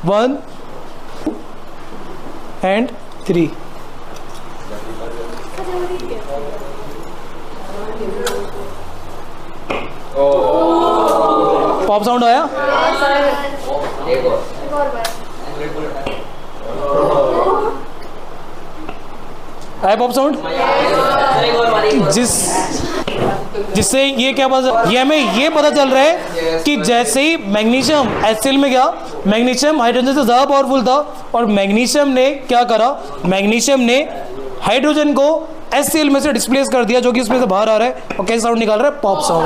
1 and 3। Pop sound आया? आया pop sound? जिससे ये क्या ये हमें ये पता चल रहा है कि जैसे ही मैग्नीशियम HCl में गया, मैग्नीशियम हाइड्रोजन से ज़्यादा पावरफुल था और मैग्नीशियम ने क्या करा, मैग्नीशियम ने हाइड्रोजन को HCl में से डिस्प्लेस कर दिया, जो कि उसमें से बाहर आ रहा है और कैसे साउंड निकाल रहा है, पॉप साउंड।